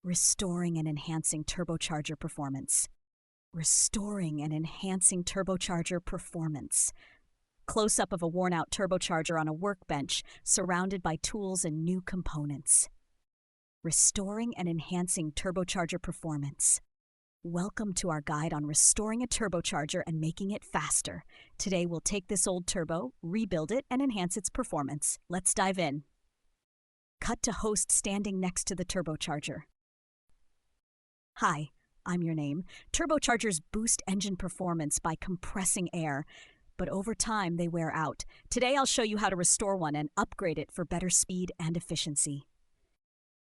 Restoring and enhancing turbocharger performance. Restoring and enhancing turbocharger performance. Close-up of a worn-out turbocharger on a workbench, surrounded by tools and new components. Restoring and enhancing turbocharger performance. Welcome to our guide on restoring a turbocharger and making it faster. Today we'll take this old turbo, rebuild it, and enhance its performance. Let's dive in. Cut to host standing next to the turbocharger. Hi, I'm your name. Turbochargers boost engine performance by compressing air, but over time they wear out. Today I'll show you how to restore one and upgrade it for better speed and efficiency.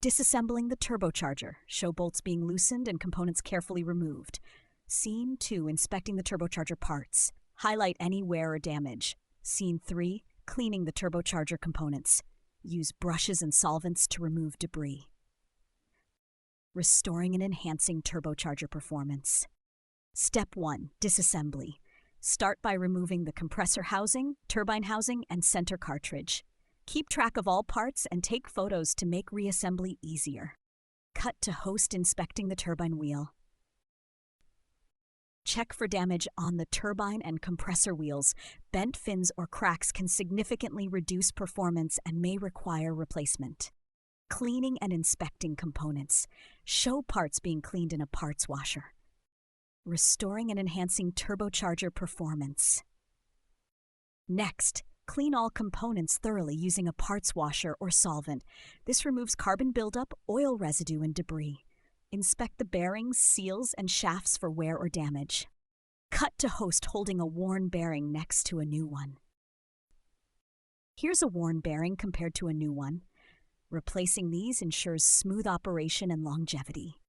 Disassembling the turbocharger. Show bolts being loosened and components carefully removed. Scene 2, inspecting the turbocharger parts. Highlight any wear or damage. Scene 3, cleaning the turbocharger components. Use brushes and solvents to remove debris. Restoring and enhancing turbocharger performance. Step 1, disassembly. Start by removing the compressor housing, turbine housing, and center cartridge. Keep track of all parts and take photos to make reassembly easier. Cut to host inspecting the turbine wheel. Check for damage on the turbine and compressor wheels. Bent fins or cracks can significantly reduce performance and may require replacement. Cleaning and inspecting components. Show parts being cleaned in a parts washer. Restoring and enhancing turbocharger performance. Next, clean all components thoroughly using a parts washer or solvent. This removes carbon buildup, oil residue, and debris. Inspect the bearings, seals, and shafts for wear or damage. Cut to host holding a worn bearing next to a new one. Here's a worn bearing compared to a new one. Replacing these ensures smooth operation and longevity.